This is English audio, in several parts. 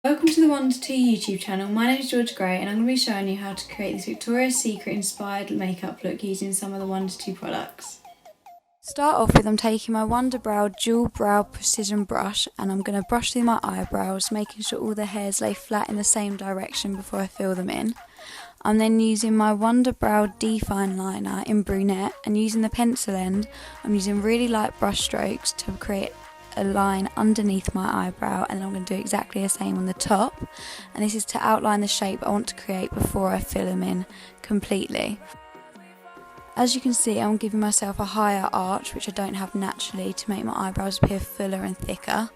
Welcome to the WUNDER2 YouTube channel. My name is Georgia Gray and I'm going to be showing you how to create this Victoria's Secret inspired makeup look using some of the WUNDER2 products. Start off with I'm taking my WUNDERBROW Dual Brow Precision Brush and I'm going to brush through my eyebrows, making sure all the hairs lay flat in the same direction before I fill them in. I'm then using my WUNDERBROW Define Liner in Brunette, and using the pencil end I'm using really light brush strokes to create a line underneath my eyebrow, and I'm going to do exactly the same on the top, and this is to outline the shape I want to create before I fill them in completely. As you can see, I'm giving myself a higher arch which I don't have naturally to make my eyebrows appear fuller and thicker,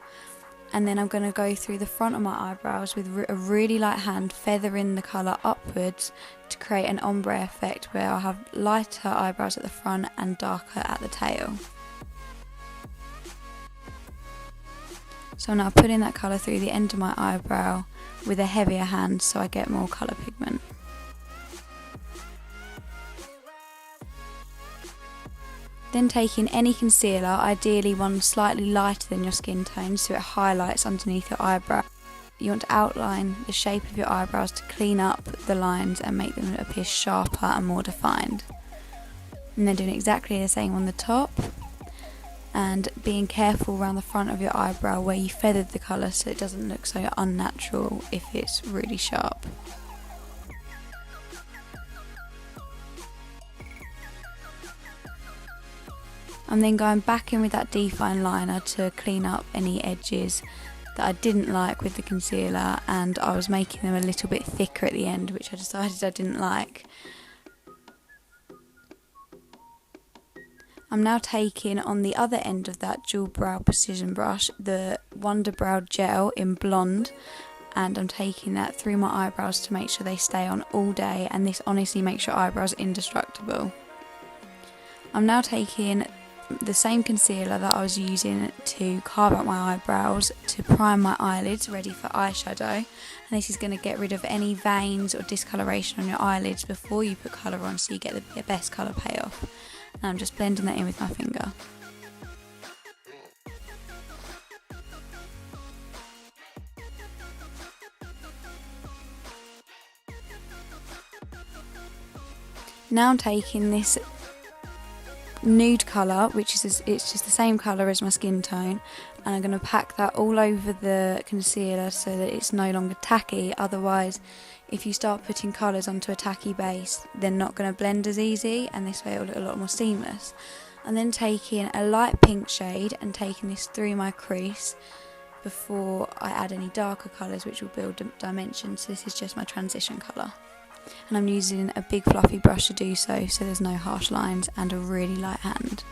and then I'm going to go through the front of my eyebrows with a really light hand, feathering the colour upwards to create an ombre effect where I'll have lighter eyebrows at the front and darker at the tail. So I'm now putting that colour through the end of my eyebrow with a heavier hand so I get more colour pigment. Then taking any concealer, ideally one slightly lighter than your skin tone so it highlights underneath your eyebrow. You want to outline the shape of your eyebrows to clean up the lines and make them appear sharper and more defined. And then doing exactly the same on the top, and being careful around the front of your eyebrow where you feathered the colour so it doesn't look so unnatural if it's really sharp. I'm then going back in with that Define Liner to clean up any edges that I didn't like with the concealer, and I was making them a little bit thicker at the end, which I decided I didn't like. I'm now taking on the other end of that Dual Brow Precision Brush the WUNDERBROW Gel in Blonde, and I'm taking that through my eyebrows to make sure they stay on all day, and this honestly makes your eyebrows indestructible. I'm now taking the same concealer that I was using to carve out my eyebrows to prime my eyelids ready for eyeshadow, and this is going to get rid of any veins or discoloration on your eyelids before you put colour on so you get the best colour payoff. And I'm just blending that in with my finger. Now I'm taking this nude colour, which is it's just the same colour as my skin tone, and I'm going to pack that all over the concealer so that it's no longer tacky. Otherwise, if you start putting colours onto a tacky base, they're not going to blend as easy, and this way it will look a lot more seamless. And then taking a light pink shade and taking this through my crease before I add any darker colours which will build dimensions. So this is just my transition colour. And I'm using a big fluffy brush to do so there's no harsh lines, and a really light hand.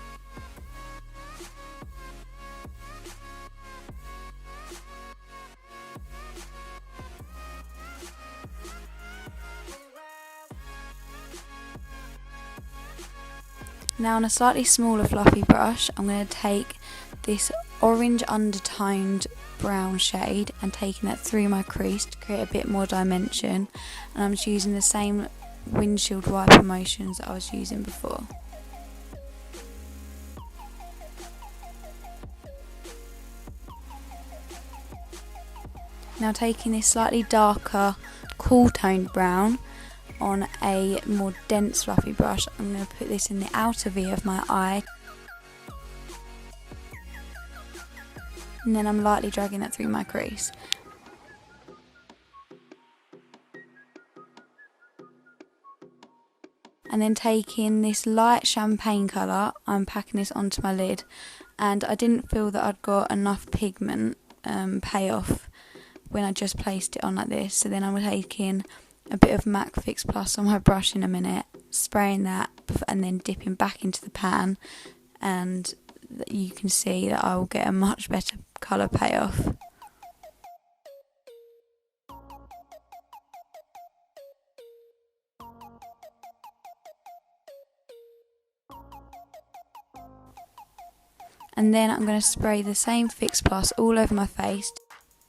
Now on a slightly smaller fluffy brush, I'm going to take this orange undertoned brown shade and taking that through my crease to create a bit more dimension, and I'm just using the same windshield wiper motions that I was using before. Now taking this slightly darker cool toned brown on a more dense fluffy brush, I'm going to put this in the outer V of my eye, and then I'm lightly dragging that through my crease. And then taking this light champagne colour, I'm packing this onto my lid, and I didn't feel that I'd got enough pigment payoff when I just placed it on like this, so then I'm taking a bit of MAC Fix Plus on my brush in a minute, spraying that and then dipping back into the pan, and you can see that I will get a much better colour payoff. And then I'm going to spray the same Fix Plus all over my face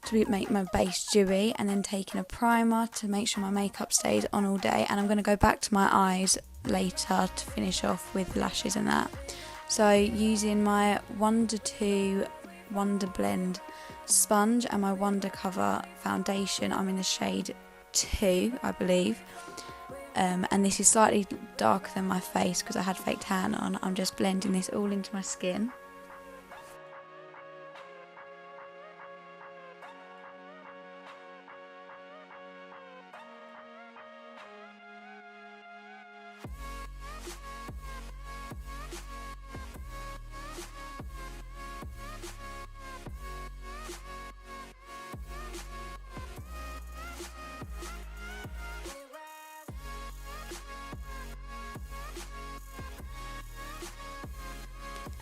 to make my base dewy, and then taking a primer to make sure my makeup stays on all day, and I'm going to go back to my eyes later to finish off with lashes and that. So using my WUNDER2 WUNDERBLEND sponge and my Wonder Cover foundation. I'm in the shade 2, I believe. And this is slightly darker than my face because I had fake tan on. I'm just blending this all into my skin.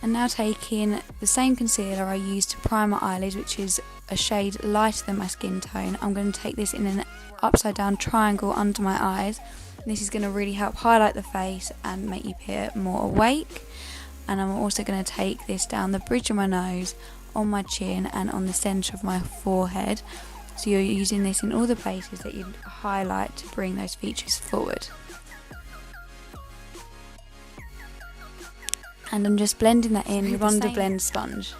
And now taking the same concealer I used to prime my eyelids, which is a shade lighter than my skin tone, I'm going to take this in an upside down triangle under my eyes. This is going to really help highlight the face and make you appear more awake. And I'm also going to take this down the bridge of my nose, on my chin and on the centre of my forehead. So you're using this in all the places that you highlight to bring those features forward. And I'm just blending that in with WUNDERBLEND sponge.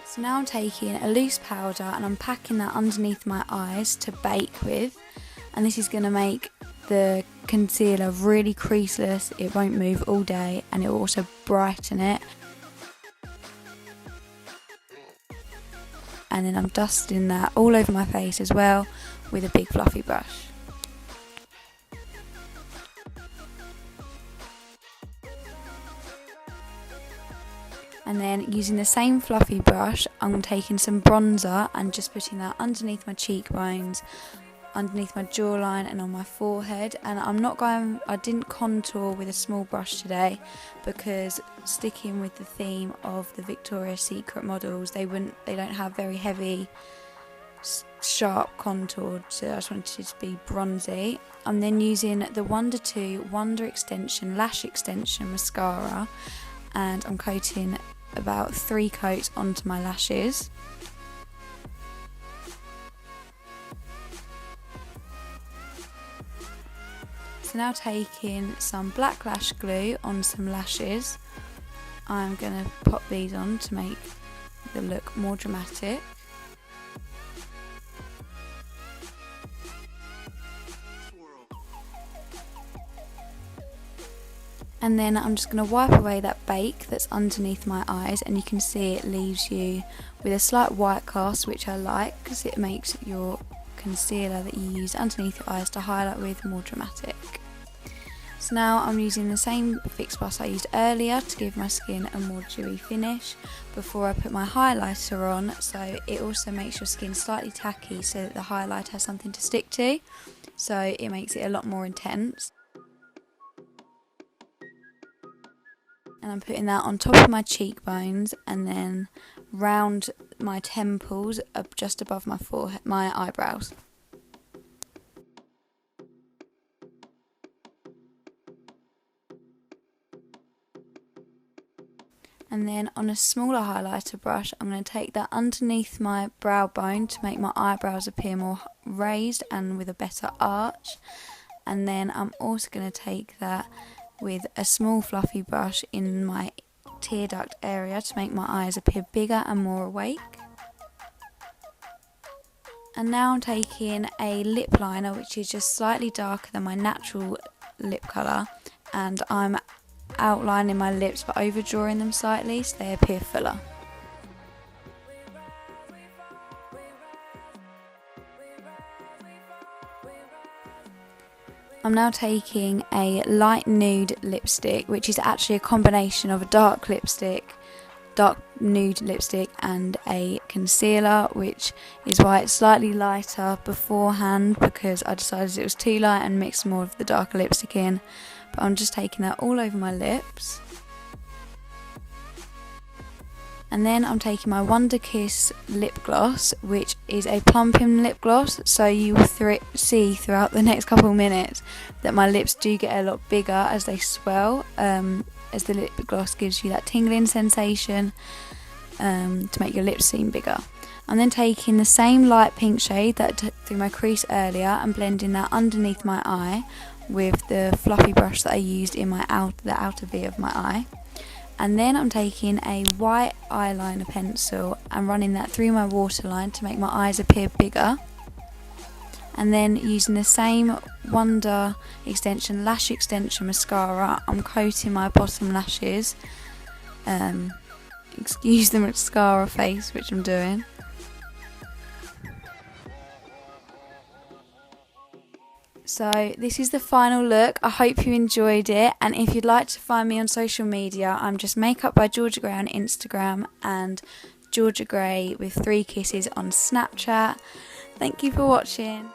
So now I'm taking a loose powder and I'm packing that underneath my eyes to bake with, and this is going to make the concealer really creaseless. It won't move all day and it will also brighten it. And then I'm dusting that all over my face as well with a big fluffy brush. And then using the same fluffy brush, I'm taking some bronzer and just putting that underneath my cheekbones, underneath my jawline and on my forehead. And I didn't contour with a small brush today because sticking with the theme of the Victoria's Secret models, they don't have very heavy, sharp contour, so I just wanted it to be bronzy. I'm then using the WUNDER2 Wonder Extension Lash Extension Mascara, and I'm coating about 3 coats onto my lashes. So now taking some black lash glue on some lashes, I'm going to pop these on to make the look more dramatic. And then I'm just going to wipe away that bake that's underneath my eyes, and you can see it leaves you with a slight white cast, which I like because it makes your concealer that you use underneath your eyes to highlight with more dramatic. So now I'm using the same fix blush I used earlier to give my skin a more dewy finish before I put my highlighter on, so it also makes your skin slightly tacky so that the highlight has something to stick to, so it makes it a lot more intense. And I'm putting that on top of my cheekbones and then round my temples up just above my forehead, my eyebrows. And then on a smaller highlighter brush, I'm going to take that underneath my brow bone to make my eyebrows appear more raised and with a better arch. And then I'm also going to take that with a small fluffy brush in my tear duct area to make my eyes appear bigger and more awake. And now I'm taking a lip liner which is just slightly darker than my natural lip colour, and I'm outlining my lips but overdrawing them slightly so they appear fuller. I'm now taking a light nude lipstick, which is actually a combination of a dark nude lipstick and a concealer, which is why it's slightly lighter beforehand, because I decided it was too light and mixed more of the darker lipstick in. But I'm just taking that all over my lips. And then I'm taking my WUNDERKISS lip gloss, which is a plumping lip gloss, so you will see throughout the next couple of minutes that my lips do get a lot bigger as they swell, as the lip gloss gives you that tingling sensation to make your lips seem bigger. I'm then taking the same light pink shade that I took through my crease earlier and blending that underneath my eye with the fluffy brush that I used in the outer V of my eye. And then I'm taking a white eyeliner pencil and running that through my waterline to make my eyes appear bigger. And then using the same Wonder Extension Lash Extension Mascara, I'm coating my bottom lashes. Excuse the mascara face which I'm doing. So this is the final look. I hope you enjoyed it, and if you'd like to find me on social media, I'm just Makeup by Georgia Gray on Instagram and Georgia Gray with 3 kisses on Snapchat. Thank you for watching.